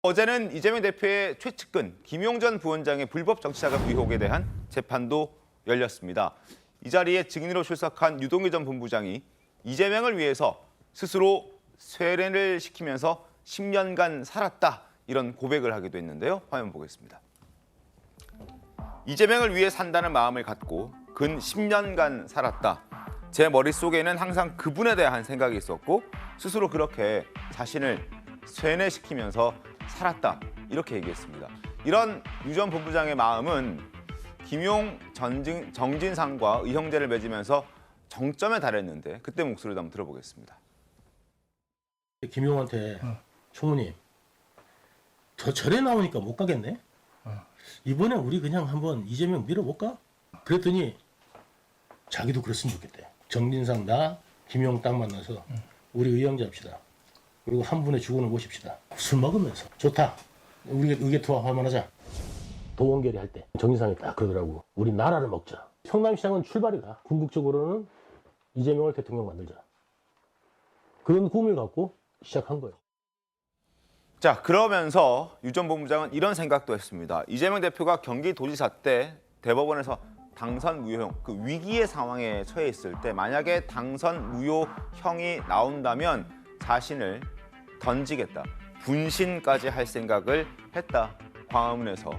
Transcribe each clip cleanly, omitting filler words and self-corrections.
어제는 이재명 대표의 최측근 김용전 부원장의 불법 정치자금 의혹에 대한 재판도 열렸습니다. 이 자리에 증인으로 출석한 유동규 전 본부장이 이재명을 위해서 스스로 쇠뇌를 시키면서 10년간 살았다 이런 고백을 하기도 했는데요. 화면 보겠습니다. 이재명을 위해 산다는 마음을 갖고 근 10년간 살았다. 제 머릿속에는 항상 그분에 대한 생각이 있었고 스스로 그렇게 자신을 쇠뇌시키면서 살았다 이렇게 얘기했습니다. 이런 유 전 본부장의 마음은 김용 정진상과 의형제를 맺으면서 정점에 달했는데 그때 목소리도 한번 들어보겠습니다. 김용한테 총무님 저 절에 나오니까 못 가겠네. 이번에 우리 그냥 한번 이재명 밀어볼까? 그랬더니 자기도 그랬으면 좋겠대. 정진상 나 김용 딱 만나서 우리 의형제 합시다. 그리고 한 분의 주군을 모십시다. 술 먹으면서 좋다. 우리 의계투합 한번 하자. 도원결의 할 때 정진상이 딱 그러더라고. 우리 나라를 먹자. 성남시장은 출발이다. 궁극적으로는 이재명을 대통령 만들자. 그런 꿈을 갖고 시작한 거예요. 자, 그러면서 유 전 본부장은 이런 생각도 했습니다. 이재명 대표가 경기도지사 때 대법원에서 당선 무효형, 그 위기의 상황에 처해 있을 때 만약에 당선 무효형이 나온다면 자신을 던지겠다. 분신까지 할 생각을 했다. 광화문에서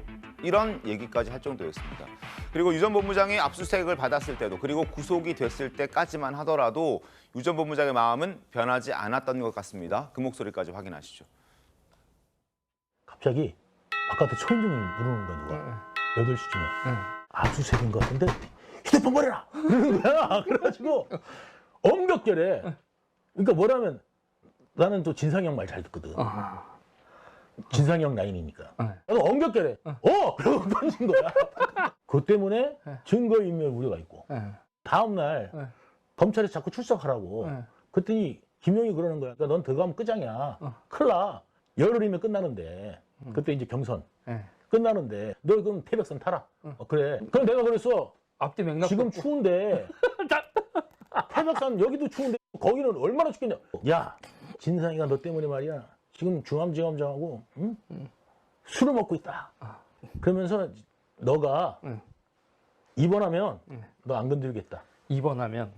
이런 얘기까지 할 정도였습니다. 그리고 유 전 본부장이 압수수색을 받았을 때도 그리고 구속이 됐을 때까지만 하더라도 유 전 본부장의 마음은 변하지 않았던 것 같습니다. 그 목소리까지 확인하시죠. 갑자기 바깥에 초인종이 누르는 거야 누가. 8시쯤에. 압수수색인 것 같은데 휴대폰 버려라! 그러는 거야. 그래가지고 엄격결에. 그러니까 뭐라면 나는 또 진상형 말 잘 듣거든. 진상형 라인이니까. 나도 엄격결에 그러고 던진 거야. 그것 때문에 증거인멸 우려가 있고 다음 날 검찰에 자꾸 출석하라고. 그랬더니 김용이 그러는 거야. 그러니까 넌 들어가면 끝장이야. 큰일 나. 열흘이면 끝나는데 그때 이제 경선 끝나는데 너 그럼 태백산 타라. 그래. 그럼 내가 그랬어. 앞뒤 맥락 지금 추운데 태백산 여기도 추운데 거기는 얼마나 춥겠냐. 야 진상이가 너 때문에 말이야. 지금 중앙지검장하고 응? 술을 먹고 있다. 그러면서 너가 입원하면 너 안 건들겠다. 입원하면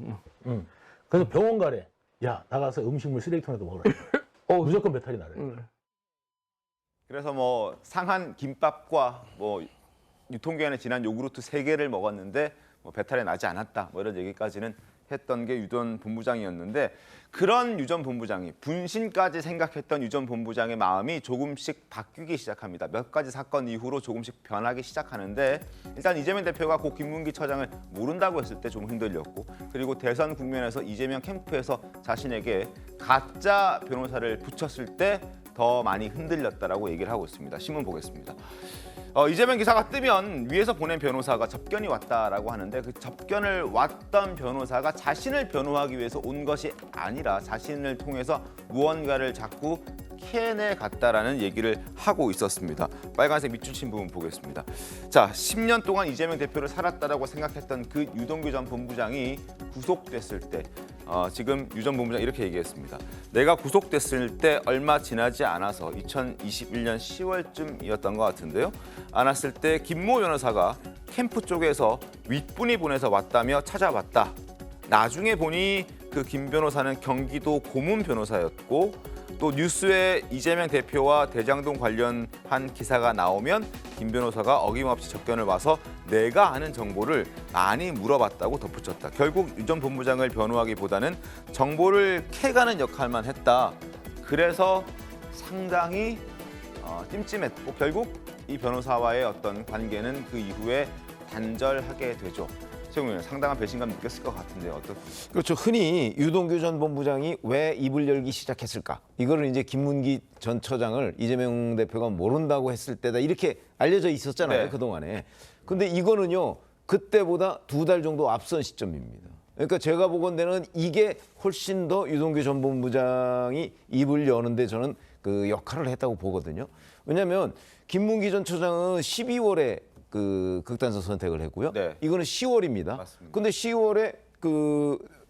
그래서 병원 가래. 야 나가서 음식물 쓰레기통에도 먹으라. 무조건 배탈이 나래. 그래서 뭐 상한 김밥과 뭐 유통기한이 지난 요구르트 3개를 먹었는데 뭐 배탈이 나지 않았다. 뭐 이런 얘기까지는 했던 게 유 전 본부장이었는데 그런 유 전 본부장이 분신까지 생각했던 유 전 본부장의 마음이 조금씩 바뀌기 시작합니다. 몇 가지 사건 이후로 조금씩 변하기 시작하는데 일단 이재명 대표가 고 김문기 처장을 모른다고 했을 때 좀 흔들렸고 그리고 대선 국면에서 이재명 캠프에서 자신에게 가짜 변호사를 붙였을 때 더 많이 흔들렸다라고 얘기를 하고 있습니다. 신문 보겠습니다. 이재명 기사가 뜨면 위에서 보낸 변호사가 접견이 왔다라고 하는데 그 접견을 왔던 변호사가 자신을 변호하기 위해서 온 것이 아니라 자신을 통해서 무언가를 자꾸 캐내 갔다라는 얘기를 하고 있었습니다. 빨간색 밑줄 친 부분 보겠습니다. 자, 10년 동안 이재명 대표를 살았다라고 생각했던 그 유동규 전 본부장이 구속됐을 때 지금 유 전 본부장 이렇게 얘기했습니다. 내가 구속됐을 때 얼마 지나지 않아서 2021년 10월쯤이었던 것 같은데요. 안았을 때 김모 변호사가 캠프 쪽에서 윗분이 보내서 왔다며 찾아왔다. 나중에 보니 그 김 변호사는 경기도 고문 변호사였고 또 뉴스에 이재명 대표와 대장동 관련한 기사가 나오면 김 변호사가 어김없이 접견을 와서 내가 아는 정보를 많이 물어봤다고 덧붙였다. 결국 유 전 본부장을 변호하기보다는 정보를 캐가는 역할만 했다. 그래서 상당히 찜찜했고 결국 이 변호사와의 어떤 관계는 그 이후에 단절하게 되죠. 최영우 상당한 배신감 느꼈을 것 같은데 어떻게? 그렇죠. 흔히 유동규 전 본부장이 왜 입을 열기 시작했을까? 이거를 이제 김문기 전 처장을 이재명 대표가 모른다고 했을 때다 이렇게 알려져 있었잖아요. 네. 그동안에. 근데 이거는요. 그때보다 2달 정도 앞선 시점입니다. 그러니까 제가 보건대는 이게 훨씬 더 유동규 전 본부장이 입을 여는데 저는 그 역할을 했다고 보거든요. 왜냐하면 김문기 전 처장은 12월에 그 극단적 선택을 했고요. 네. 이거는 10월입니다. 맞습니다. 근데 10월에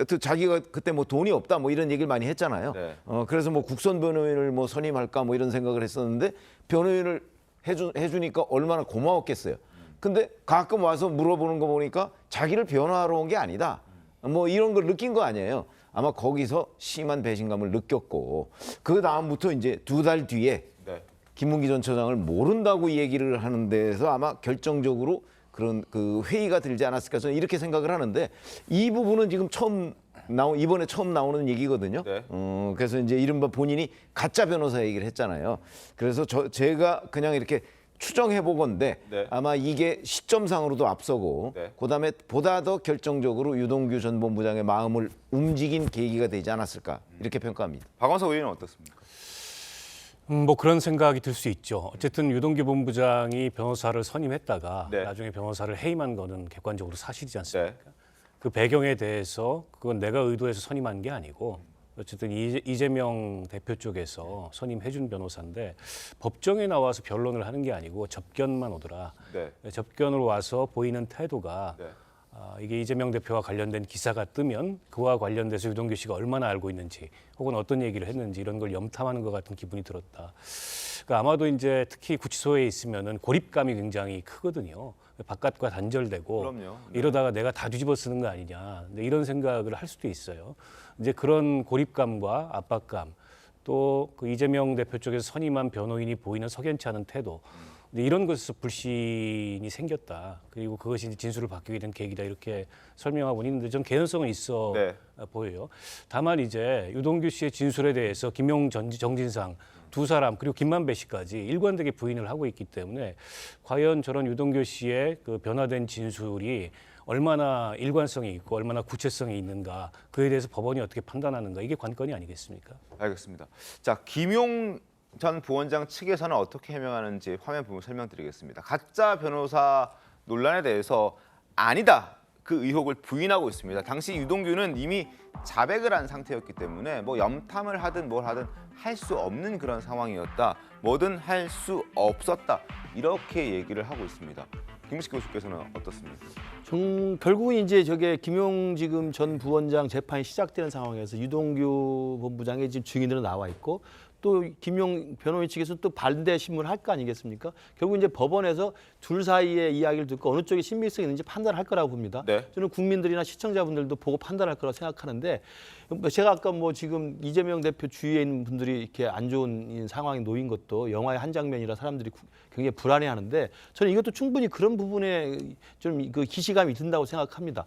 여튼 자기가 그때 뭐 돈이 없다 뭐 이런 얘기를 많이 했잖아요. 네. 그래서 뭐 국선 변호인을 뭐 선임할까 뭐 이런 생각을 했었는데 변호인을 해주니까 얼마나 고마웠겠어요. 근데 가끔 와서 물어보는 거 보니까 자기를 변호하러 온 게 아니다. 뭐 이런 걸 느낀 거 아니에요. 아마 거기서 심한 배신감을 느꼈고 그 다음부터 이제 2달 뒤에 네. 김문기 전 처장을 모른다고 얘기를 하는 데서 아마 결정적으로 그런 그 회의가 들지 않았을까 저는 이렇게 생각을 하는데 이 부분은 지금 이번에 처음 나오는 얘기거든요. 네. 그래서 이제 이른바 본인이 가짜 변호사 얘기를 했잖아요. 그래서 제가 그냥 이렇게 추정해 보건데 네. 아마 이게 시점상으로도 앞서고 네. 그다음에 보다 더 결정적으로 유동규 전 본부장의 마음을 움직인 계기가 되지 않았을까 이렇게 평가합니다. 박원석 의원은 어떻습니까? 뭐 그런 생각이 들 수 있죠. 어쨌든 유동규 본부장이 변호사를 선임했다가 네. 나중에 변호사를 해임한 거는 객관적으로 사실이지 않습니까? 네. 그 배경에 대해서 그건 내가 의도해서 선임한 게 아니고 어쨌든 이재명 대표 쪽에서 선임해준 변호사인데 법정에 나와서 변론을 하는 게 아니고 접견만 오더라. 네. 접견으로 와서 보이는 태도가 네. 이게 이재명 대표와 관련된 기사가 뜨면 그와 관련돼서 유동규 씨가 얼마나 알고 있는지 혹은 어떤 얘기를 했는지 이런 걸 염탐하는 것 같은 기분이 들었다. 그러니까 아마도 이제 특히 구치소에 있으면은 고립감이 굉장히 크거든요. 바깥과 단절되고 그럼요. 네. 이러다가 내가 다 뒤집어 쓰는 거 아니냐 이런 생각을 할 수도 있어요. 이제 그런 고립감과 압박감 또 그 이재명 대표 쪽에서 선임한 변호인이 보이는 석연치 않은 태도 이런 것에서 불신이 생겼다. 그리고 그것이 이제 진술을 바뀌게 된 계기다 이렇게 설명하고 있는데 전 개연성은 있어 네. 보여요. 다만 이제 유동규 씨의 진술에 대해서 김용 정진상 두 사람 그리고 김만배 씨까지 일관되게 부인을 하고 있기 때문에 과연 저런 유동규 씨의 그 변화된 진술이 얼마나 일관성이 있고 얼마나 구체성이 있는가 그에 대해서 법원이 어떻게 판단하는가 이게 관건이 아니겠습니까? 알겠습니다. 자, 김용 전 부원장 측에서는 어떻게 해명하는지 화면 보면 설명드리겠습니다. 가짜 변호사 논란에 대해서 아니다. 그 의혹을 부인하고 있습니다. 당시 유동규는 이미 자백을 한 상태였기 때문에 뭐 염탐을 하든 뭘 하든 할 수 없는 그런 상황이었다. 뭐든 할 수 없었다. 이렇게 얘기를 하고 있습니다. 김우식 교수께서는 어떻습니까? 결국은 이제 저게 김용 지금 전 부원장 재판이 시작되는 상황에서 유동규 본부장의 지금 증인으로 나와 있고 또 김용 변호인 측에서 또 반대 신문을 할 거 아니겠습니까? 결국 이제 법원에서 둘 사이의 이야기를 듣고 어느 쪽에 신빙성이 있는지 판단할 거라고 봅니다. 네. 저는 국민들이나 시청자분들도 보고 판단할 거라고 생각하는데 제가 아까 뭐 지금 이재명 대표 주위에 있는 분들이 이렇게 안 좋은 상황에 놓인 것도 영화의 한 장면이라 사람들이 굉장히 불안해하는데 저는 이것도 충분히 그런 부분에 좀 그 기시감이 든다고 생각합니다.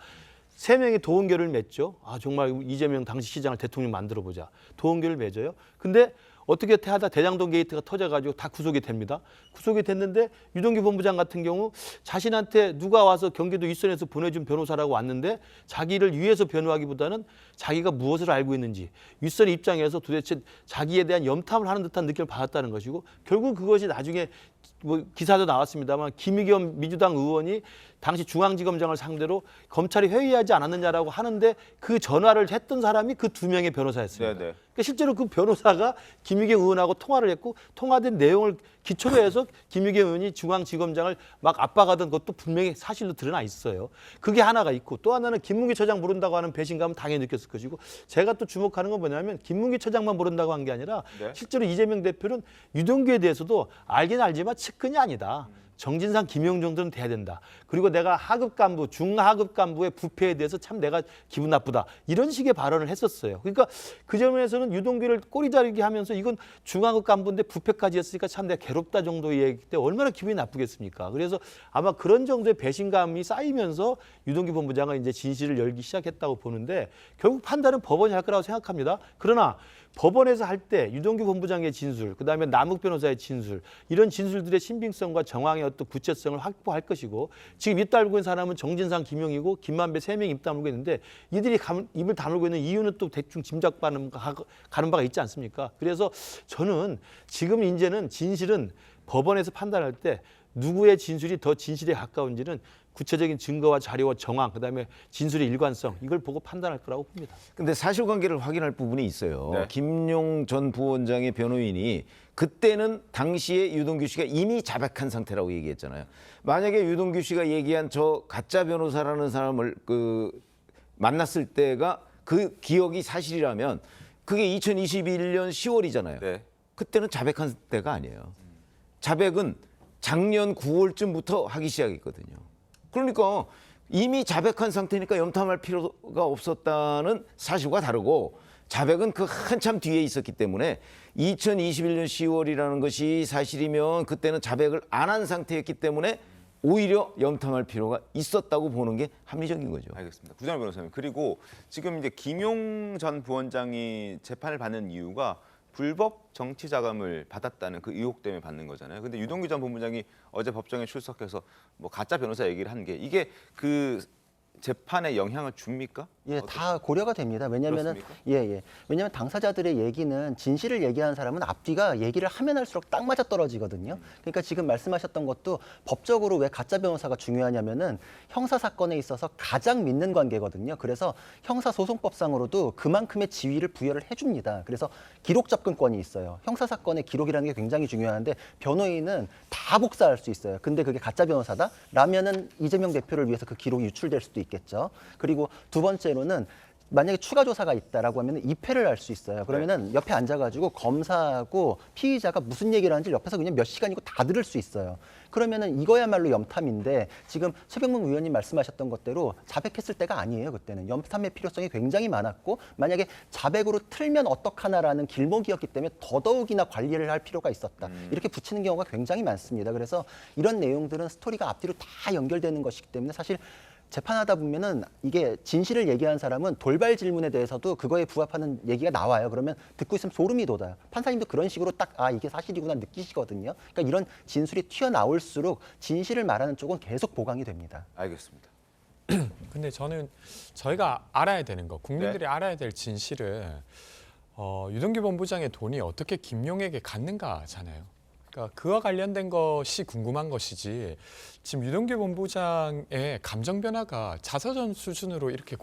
3명의 도원결을 맺죠. 정말 이재명 당시 시장을 대통령 만들어 보자. 도원결을 맺어요. 근데 어떻게 하다 대장동 게이트가 터져가지고 다 구속이 됩니다. 구속이 됐는데 유동규 본부장 같은 경우 자신한테 누가 와서 경기도 윗선에서 보내준 변호사라고 왔는데 자기를 위해서 변호하기보다는 자기가 무엇을 알고 있는지 윗선 입장에서 도대체 자기에 대한 염탐을 하는 듯한 느낌을 받았다는 것이고 결국 그것이 나중에 뭐 기사도 나왔습니다만 김의겸 민주당 의원이 당시 중앙지검장을 상대로 검찰이 회의하지 않았느냐라고 하는데 그 전화를 했던 사람이 그 2명의 변호사였습니다. 네네. 그러니까 실제로 그 변호사가 김의겸 의원하고 통화를 했고 통화된 내용을 기초로 해서 김의겸 의원이 중앙지검장을 막 압박하던 것도 분명히 사실로 드러나 있어요. 그게 하나가 있고 또 하나는 김문기 처장 모른다고 하는 배신감은 당연히 느꼈을 것이고 제가 또 주목하는 건 뭐냐면 김문기 처장만 모른다고 한 게 아니라 네. 실제로 이재명 대표는 유동규에 대해서도 알긴 알지만 측근이 아니다. 정진상, 김용 정도는 돼야 된다. 그리고 내가 하급 간부, 중하급 간부의 부패에 대해서 참 내가 기분 나쁘다. 이런 식의 발언을 했었어요. 그러니까 그 점에서는 유동규를 꼬리자르기 하면서 이건 중하급 간부인데 부패까지 했으니까 참 내가 괴롭다 정도의 얘기 때 얼마나 기분이 나쁘겠습니까? 그래서 아마 그런 정도의 배신감이 쌓이면서 유동규 본부장은 이제 진실을 열기 시작했다고 보는데 결국 판단은 법원이 할 거라고 생각합니다. 그러나 법원에서 할 때 유동규 본부장의 진술, 그다음에 남욱 변호사의 진술, 이런 진술들의 신빙성과 정황의 어떤 구체성을 확보할 것이고 지금 입 다물고 있는 사람은 정진상, 김용이고 김만배 3명이 입 다물고 있는데 이들이 입을 다물고 있는 이유는 또 대충 짐작가는 바가 있지 않습니까? 그래서 저는 지금 이제는 진실은 법원에서 판단할 때 누구의 진술이 더 진실에 가까운지는 구체적인 증거와 자료와 정황, 그다음에 진술의 일관성 이걸 보고 판단할 거라고 봅니다. 근데 사실관계를 확인할 부분이 있어요. 네. 김용 전 부원장의 변호인이 그때는 당시에 유동규 씨가 이미 자백한 상태라고 얘기했잖아요. 만약에 유동규 씨가 얘기한 저 가짜 변호사라는 사람을 만났을 때가 그 기억이 사실이라면 그게 2021년 10월이잖아요. 네. 그때는 자백한 때가 아니에요. 자백은 작년 9월쯤부터 하기 시작했거든요. 그러니까 이미 자백한 상태니까 염탐할 필요가 없었다는 사실과 다르고 자백은 그 한참 뒤에 있었기 때문에 2021년 10월이라는 것이 사실이면 그때는 자백을 안 한 상태였기 때문에 오히려 염탐할 필요가 있었다고 보는 게 합리적인 거죠. 알겠습니다. 구정열 변호사님. 그리고 지금 이제 김용 전 부원장이 재판을 받는 이유가 불법 정치 자금을 받았다는 그 의혹 때문에 받는 거잖아요. 근데 유동규 전 본부장이 어제 법정에 출석해서 뭐 가짜 변호사 얘기를 한 게 이게 그 재판에 영향을 줍니까? 예, 다 고려가 됩니다. 왜냐면은 그렇습니까? 왜냐면 당사자들의 얘기는 진실을 얘기하는 사람은 앞뒤가 얘기를 하면 할수록 딱 맞아 떨어지거든요. 그러니까 지금 말씀하셨던 것도 법적으로 왜 가짜 변호사가 중요하냐면은 형사 사건에 있어서 가장 믿는 관계거든요. 그래서 형사 소송법상으로도 그만큼의 지위를 부여를 해줍니다. 그래서 기록 접근권이 있어요. 형사 사건의 기록이라는 게 굉장히 중요한데 변호인은 다 복사할 수 있어요. 근데 그게 가짜 변호사다? 라면은 이재명 대표를 위해서 그 기록이 유출될 수도 있겠죠. 그리고 두 번째로는 만약에 추가 조사가 있다라고 하면 입회를 할 수 있어요. 그러면은 옆에 앉아가지고 검사하고 피의자가 무슨 얘기를 하는지 옆에서 그냥 몇 시간이고 다 들을 수 있어요. 그러면은 이거야말로 염탐인데 지금 최병문 의원님 말씀하셨던 것대로 자백했을 때가 아니에요. 그때는 염탐의 필요성이 굉장히 많았고 만약에 자백으로 틀면 어떡하나라는 길목이었기 때문에 더더욱이나 관리를 할 필요가 있었다. 이렇게 붙이는 경우가 굉장히 많습니다. 그래서 이런 내용들은 스토리가 앞뒤로 다 연결되는 것이기 때문에 사실 재판하다 보면은 이게 진실을 얘기하는 사람은 돌발 질문에 대해서도 그거에 부합하는 얘기가 나와요. 그러면 듣고 있으면 소름이 돋아요. 판사님도 그런 식으로 딱 아 이게 사실이구나 느끼시거든요. 그러니까 이런 진술이 튀어나올수록 진실을 말하는 쪽은 계속 보강이 됩니다. 알겠습니다. 근데 저는 저희가 알아야 되는 거, 국민들이 네. 알아야 될 진실은 유동규 본부장의 돈이 어떻게 김용에게 갔는가잖아요. 그러니까 그와 관련된 것이 궁금한 것이지 지금 유동규 본부장의 감정 변화가 자서전 수준으로 이렇게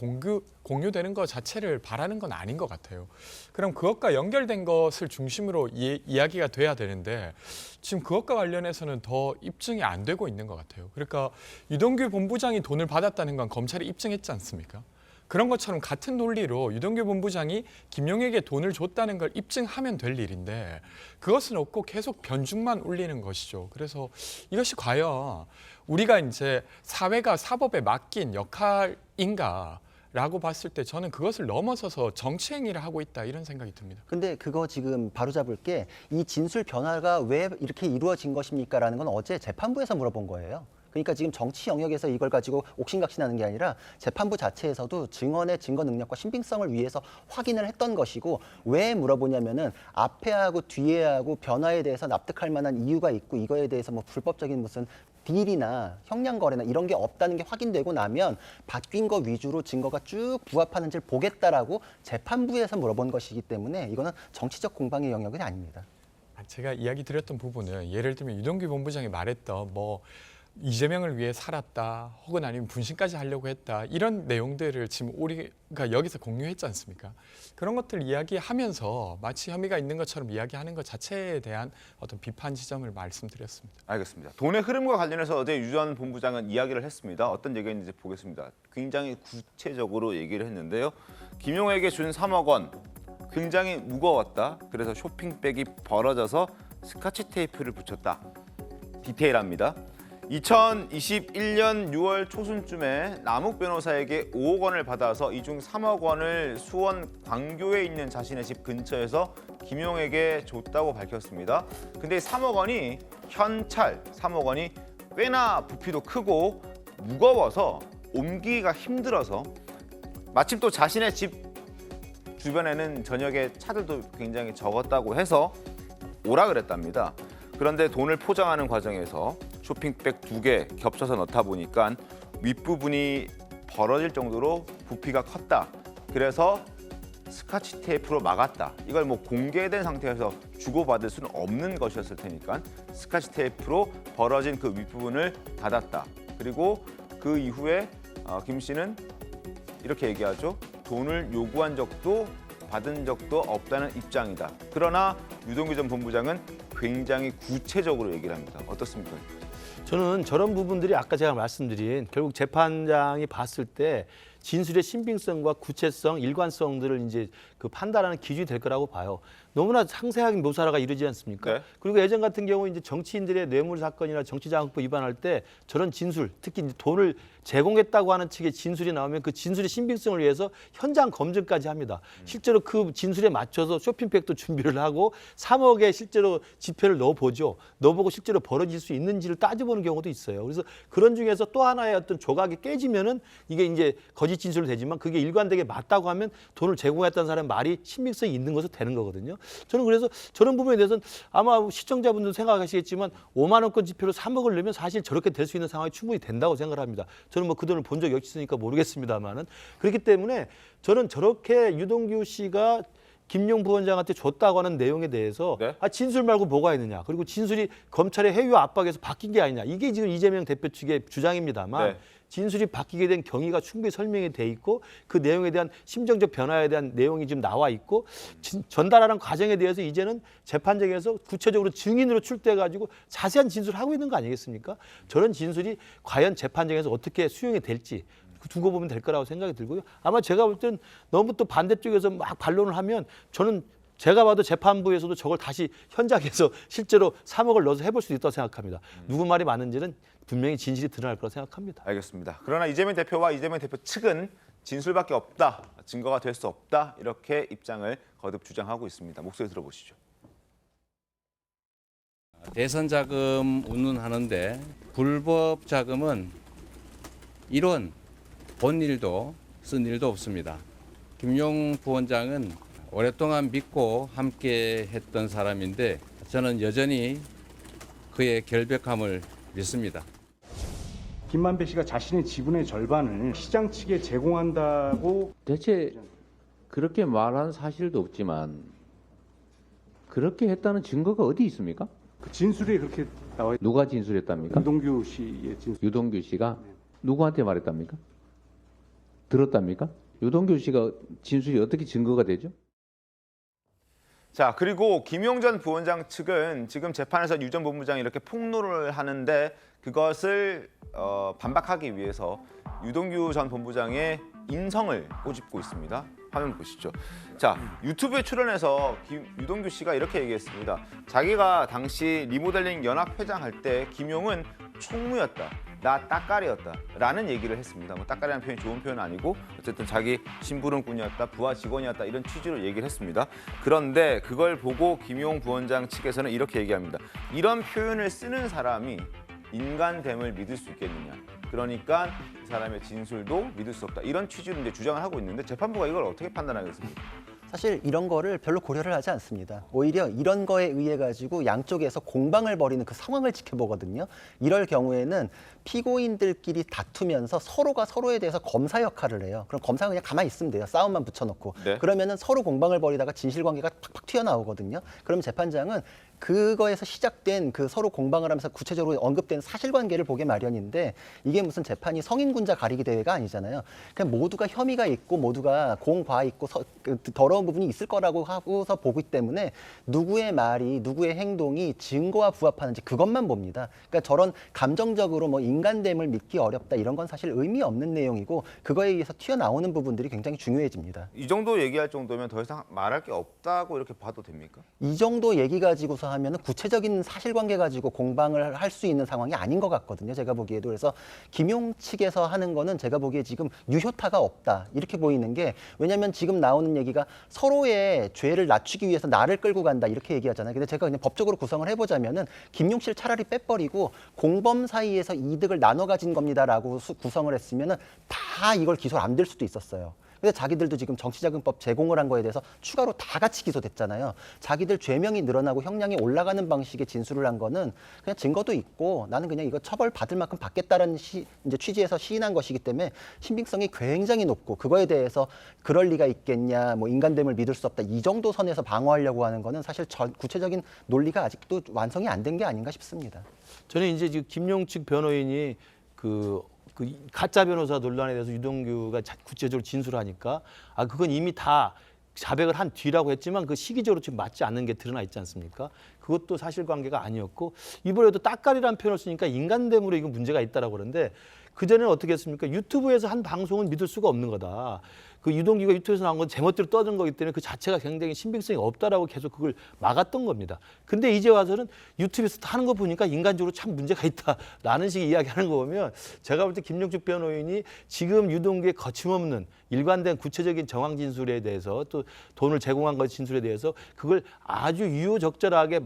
공유되는 것 자체를 바라는 건 아닌 것 같아요. 그럼 그것과 연결된 것을 중심으로 이야기가 돼야 되는데 지금 그것과 관련해서는 더 입증이 안 되고 있는 것 같아요. 그러니까 유동규 본부장이 돈을 받았다는 건 검찰이 입증했지 않습니까? 그런 것처럼 같은 논리로 유동규 본부장이 김용에게 돈을 줬다는 걸 입증하면 될 일인데 그것은 없고 계속 변죽만 울리는 것이죠. 그래서 이것이 과연 우리가 이제 사회가 사법에 맡긴 역할인가? 라고 봤을 때 저는 그것을 넘어서서 정치 행위를 하고 있다 이런 생각이 듭니다. 근데 그거 지금 바로잡을 게 이 진술 변화가 왜 이렇게 이루어진 것입니까라는 건 어제 재판부에서 물어본 거예요. 그러니까 지금 정치 영역에서 이걸 가지고 옥신각신하는 게 아니라 재판부 자체에서도 증언의 증거 능력과 신빙성을 위해서 확인을 했던 것이고 왜 물어보냐면은 앞에 하고 뒤에 하고 변화에 대해서 납득할 만한 이유가 있고 이거에 대해서 뭐 불법적인 무슨 딜이나 형량 거래나 이런 게 없다는 게 확인되고 나면 바뀐 거 위주로 증거가 쭉 부합하는지를 보겠다라고 재판부에서 물어본 것이기 때문에 이거는 정치적 공방의 영역은 아닙니다. 제가 이야기 드렸던 부분은 예를 들면 유동규 본부장이 말했던 뭐 이재명을 위해 살았다 혹은 아니면 분신까지 하려고 했다 이런 내용들을 지금 우리가 여기서 공유했지 않습니까? 그런 것들 이야기하면서 마치 혐의가 있는 것처럼 이야기하는 것 자체에 대한 어떤 비판 지점을 말씀드렸습니다. 알겠습니다. 돈의 흐름과 관련해서 어제 유 전 본부장은 이야기를 했습니다. 어떤 얘기인지 보겠습니다. 굉장히 구체적으로 얘기를 했는데요. 김용에게 준 3억 원 굉장히 무거웠다. 그래서 쇼핑백이 벌어져서 스카치 테이프를 붙였다. 디테일합니다. 2021년 6월 초순쯤에 남욱 변호사에게 5억 원을 받아서 이 중 3억 원을 수원 광교에 있는 자신의 집 근처에서 김용에게 줬다고 밝혔습니다. 근데 3억 원이 현찰 3억 원이 꽤나 부피도 크고 무거워서 옮기기가 힘들어서 마침 또 자신의 집 주변에는 저녁에 차들도 굉장히 적었다고 해서 오라 그랬답니다. 그런데 돈을 포장하는 과정에서 쇼핑백 2개 겹쳐서 넣다 보니까 윗부분이 벌어질 정도로 부피가 컸다. 그래서 스카치 테이프로 막았다. 이걸 뭐 공개된 상태에서 주고받을 수는 없는 것이었을 테니까 스카치 테이프로 벌어진 그 윗부분을 닫았다. 그리고 그 이후에 김 씨는 이렇게 얘기하죠. 돈을 요구한 적도 받은 적도 없다는 입장이다. 그러나 유동규 전 본부장은 굉장히 구체적으로 얘기를 합니다. 어떻습니까? 저는 저런 부분들이 아까 제가 말씀드린 결국 재판장이 봤을 때 진술의 신빙성과 구체성, 일관성들을 이제 그 판단하는 기준이 될 거라고 봐요. 너무나 상세하게 묘사가 이루지 않습니까? 네. 그리고 예전 같은 경우 이제 정치인들의 뇌물 사건이나 정치자금법 위반할 때 저런 진술, 특히 이제 돈을 제공했다고 하는 측의 진술이 나오면 그 진술의 신빙성을 위해서 현장 검증까지 합니다. 실제로 그 진술에 맞춰서 쇼핑백도 준비를 하고 3억에 실제로 지폐를 넣어보죠. 넣어보고 실제로 벌어질 수 있는지를 따져보는 경우도 있어요. 그래서 그런 중에서 또 하나의 어떤 조각이 깨지면은 이게 이제 거짓 진술이 되지만 그게 일관되게 맞다고 하면 돈을 제공했다는 사람의 말이 신빙성이 있는 것으로 되는 거거든요. 저는 그래서 저런 부분에 대해서는 아마 시청자분들 생각하시겠지만 5만 원권 지폐로 3억을 넣으면 사실 저렇게 될 수 있는 상황이 충분히 된다고 생각을 합니다. 저는 뭐 그 돈을 본 적이 없으니까 모르겠습니다만은 그렇기 때문에 저는 저렇게 유동규 씨가 김용 부원장한테 줬다고 하는 내용에 대해서 네. 진술 말고 뭐가 있느냐. 그리고 진술이 검찰의 해유 압박에서 바뀐 게 아니냐. 이게 지금 이재명 대표 측의 주장입니다만 네. 진술이 바뀌게 된 경위가 충분히 설명이 돼 있고 그 내용에 대한 심정적 변화에 대한 내용이 지금 나와 있고 전달하는 과정에 대해서 이제는 재판정에서 구체적으로 증인으로 출두해가지고 자세한 진술을 하고 있는 거 아니겠습니까? 저런 진술이 과연 재판정에서 어떻게 수용이 될지 두고 보면 될 거라고 생각이 들고요. 아마 제가 볼 땐 너무 또 반대쪽에서 막 반론을 하면 저는 제가 봐도 재판부에서도 저걸 다시 현장에서 실제로 3억을 넣어서 해볼 수도 있다고 생각합니다. 누구 말이 맞는지는 분명히 진실이 드러날 거라고 생각합니다. 알겠습니다. 그러나 이재명 대표와 이재명 대표 측은 진술밖에 없다, 증거가 될 수 없다 이렇게 입장을 거듭 주장하고 있습니다. 목소리 들어보시죠. 대선 자금 운운하는데 불법 자금은 이론 본 일도 쓴 일도 없습니다. 김용 부원장은 오랫동안 믿고 함께 했던 사람인데 저는 여전히 그의 결백함을 믿습니다. 김만배 씨가 자신의 지분의 절반을 시장 측에 제공한다고 대체 그렇게 말한 사실도 없지만 그렇게 했다는 증거가 어디 있습니까? 그 진술이 그렇게 나와 있 누가 진술했답니까? 유동규 씨의 진술. 유동규 씨가 누구한테 말했답니까? 들었답니까? 유동규 씨가 진술이 어떻게 증거가 되죠? 자, 그리고 김용 전 부원장 측은 지금 재판에서 유 전 본부장이 이렇게 폭로를 하는데 그것을 반박하기 위해서 유동규 전 본부장의 인성을 꼬집고 있습니다. 화면 보시죠. 자, 유튜브에 출연해서 유동규 씨가 이렇게 얘기했습니다. 자기가 당시 리모델링 연합 회장 할 때 김용은 총무였다. 나 따까리였다 라는 얘기를 했습니다. 뭐 따까리라는 표현이 좋은 표현은 아니고 어쨌든 자기 심부름꾼이었다, 부하 직원이었다 이런 취지로 얘기를 했습니다. 그런데 그걸 보고 김용 부원장 측에서는 이렇게 얘기합니다. 이런 표현을 쓰는 사람이 인간됨을 믿을 수 있겠느냐. 그러니까 이 사람의 진술도 믿을 수 없다. 이런 취지로 이제 주장을 하고 있는데 재판부가 이걸 어떻게 판단하겠습니까? 사실 이런 거를 별로 고려를 하지 않습니다. 오히려 이런 거에 의해 가지고 양쪽에서 공방을 벌이는 그 상황을 지켜보거든요. 이럴 경우에는 피고인들끼리 다투면서 서로가 서로에 대해서 검사 역할을 해요. 그럼 검사가 그냥 가만히 있으면 돼요. 싸움만 붙여놓고. 네. 그러면은 서로 공방을 벌이다가 진실관계가 팍팍 튀어나오거든요. 그럼 재판장은 그거에서 시작된 그 서로 공방을 하면서 구체적으로 언급된 사실관계를 보게 마련인데 이게 무슨 재판이 성인군자 가리기 대회가 아니잖아요. 그냥 모두가 혐의가 있고 모두가 공과 있고 더러운 부분이 있을 거라고 하고서 보기 때문에 누구의 말이 누구의 행동이 증거와 부합하는지 그것만 봅니다. 그러니까 저런 감정적으로 뭐 인간됨을 믿기 어렵다 이런 건 사실 의미 없는 내용이고 그거에 의해서 튀어나오는 부분들이 굉장히 중요해집니다. 이 정도 얘기할 정도면 더 이상 말할 게 없다고 이렇게 봐도 됩니까? 이 정도 얘기 가지고서 하면은 구체적인 사실관계 가지고 공방을 할 수 있는 상황이 아닌 것 같거든요. 제가 보기에도. 그래서 김용 측에서 하는 거는 제가 보기에 지금 유효타가 없다. 이렇게 보이는 게 왜냐하면 지금 나오는 얘기가 서로의 죄를 낮추기 위해서 나를 끌고 간다. 이렇게 얘기하잖아요. 근데 제가 그냥 법적으로 구성을 해보자면은 김용 씨를 차라리 빼버리고 공범 사이에서 이득을 나눠 가진 겁니다라고 구성을 했으면은 다 이걸 기소를 안 될 수도 있었어요. 근데 자기들도 지금 정치자금법 제공을 한 거에 대해서 추가로 다 같이 기소됐잖아요. 자기들 죄명이 늘어나고 형량이 올라가는 방식의 진술을 한 거는 그냥 증거도 있고 나는 그냥 이거 처벌 받을 만큼 받겠다라는 이제 취지에서 시인한 것이기 때문에 신빙성이 굉장히 높고 그거에 대해서 그럴 리가 있겠냐, 뭐 인간됨을 믿을 수 없다 이 정도 선에서 방어하려고 하는 거는 사실 구체적인 논리가 아직도 완성이 안 된 게 아닌가 싶습니다. 저는 이제 지금 김용 측 변호인이 그 가짜 변호사 논란에 대해서 유동규가 구체적으로 진술하니까 그건 이미 다 자백을 한 뒤라고 했지만 그 시기적으로 지금 맞지 않는 게 드러나 있지 않습니까? 그것도 사실관계가 아니었고 이번에도 따까리라는 표현을 쓰니까 인간됨으로 이거 문제가 있다라고 그러는데 그전에는 어떻게 했습니까? 유튜브에서 한 방송은 믿을 수가 없는 거다. 그 유동규가 유튜브에서 나온 건 제멋대로 떠든 거기 때문에 그 자체가 굉장히 신빙성이 없다라고 계속 그걸 막았던 겁니다. 근데 이제 와서는 유튜브에서 하는 거 보니까 인간적으로 참 문제가 있다라는 식의 이야기하는 거 보면 제가 볼 때 김용식 변호인이 지금 유동규의 거침없는 일관된 구체적인 정황 진술에 대해서 또 돈을 제공한 것 진술에 대해서 그걸 아주 유효적절하게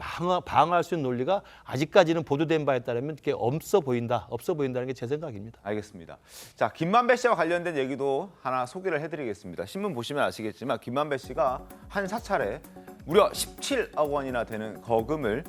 방어할 수 있는 논리가 아직까지는 보도된 바에 따르면 이렇게 없어 보인다는 게 제 생각입니다. 알겠습니다. 자, 김만배 씨와 관련된 얘기도 하나 소개를 해드리겠습니다. 신문 보시면 아시겠지만 김만배 씨가 한 사찰에 무려 17억 원이나 되는 거금을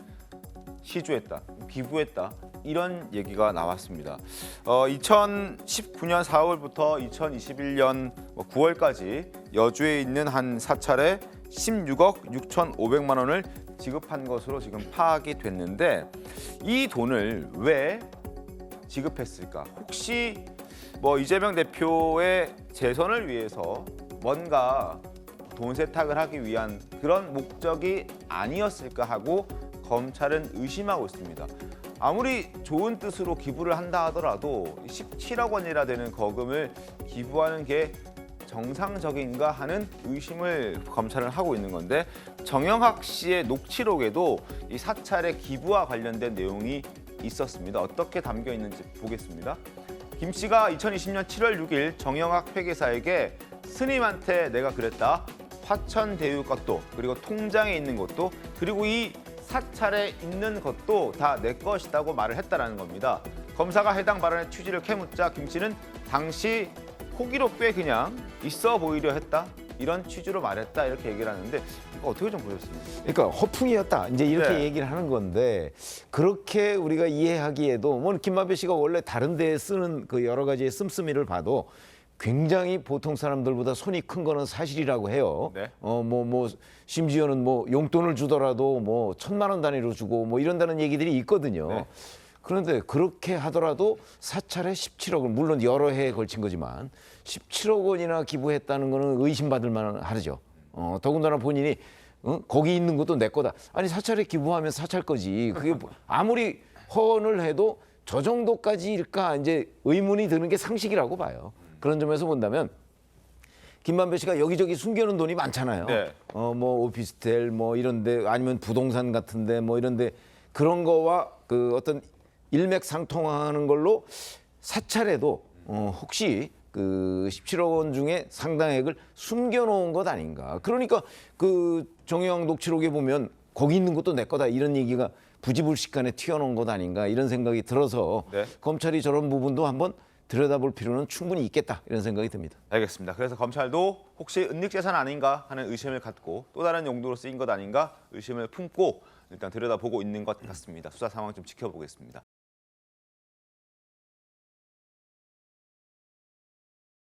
시주했다, 기부했다 이런 얘기가 나왔습니다. 2019년 4월부터 2021년 9월까지 여주에 있는 한 사찰에 16억 6,500만 원을 지급한 것으로 지금 파악이 됐는데 이 돈을 왜 지급했을까? 혹시 이재명 대표의 재선을 위해서 뭔가 돈 세탁을 하기 위한 그런 목적이 아니었을까 하고 검찰은 의심하고 있습니다. 아무리 좋은 뜻으로 기부를 한다 하더라도 17억 원이나 되는 거금을 기부하는 게 정상적인가 하는 의심을 검찰은 하고 있는 건데 정영학 씨의 녹취록에도 이 사찰의 기부와 관련된 내용이 있었습니다. 어떻게 담겨 있는지 보겠습니다. 김 씨가 2020년 7월 6일 정영학 회계사에게 스님한테 내가 그랬다. 화천 대유값도 그리고 통장에 있는 것도 그리고 이 사찰에 있는 것도 다 내 것이라고 말을 했다라는 겁니다. 검사가 해당 발언의 취지를 캐묻자 김 씨는 당시 호기로 꽤 그냥 있어 보이려 했다. 이런 취지로 말했다 이렇게 얘기를 하는데 이거 어떻게 좀 보셨습니까? 그러니까 허풍이었다. 이제 이렇게 네. 얘기를 하는 건데 그렇게 우리가 이해하기에도 김만배 씨가 원래 다른 데에 쓰는 그 여러 가지의 씀씀이를 봐도 굉장히 보통 사람들보다 손이 큰 거는 사실이라고 해요. 네. 심지어는 용돈을 주더라도 1,000만 원 단위로 주고 이런다는 얘기들이 있거든요. 네. 그런데 그렇게 하더라도 사찰에 17억을 물론 여러 해에 걸친 거지만 17억 원이나 기부했다는 거는 의심받을 만하죠. 더군다나 본인이 거기 있는 것도 내 거다. 아니 사찰에 기부하면 사찰 거지. 그게 아무리 허언을 해도 저 정도까지일까 이제 의문이 드는 게 상식이라고 봐요. 그런 점에서 본다면 김만배 씨가 여기저기 숨겨놓은 돈이 많잖아요. 네. 오피스텔 이런데 아니면 부동산 같은데 이런데 그런 거와 그 어떤 일맥상통하는 걸로 사찰에도 혹시 그 17억 원 중에 상당액을 숨겨놓은 것 아닌가. 그러니까 그 정영 녹취록에 보면 거기 있는 것도 내 거다 이런 얘기가 부지불식간에 튀어나온 것 아닌가 이런 생각이 들어서 네. 검찰이 저런 부분도 한번 들여다볼 필요는 충분히 있겠다 이런 생각이 듭니다. 알겠습니다. 그래서 검찰도 혹시 은닉재산 아닌가 하는 의심을 갖고 또 다른 용도로 쓰인 것 아닌가 의심을 품고 일단 들여다보고 있는 것 같습니다. 수사 상황 좀 지켜보겠습니다.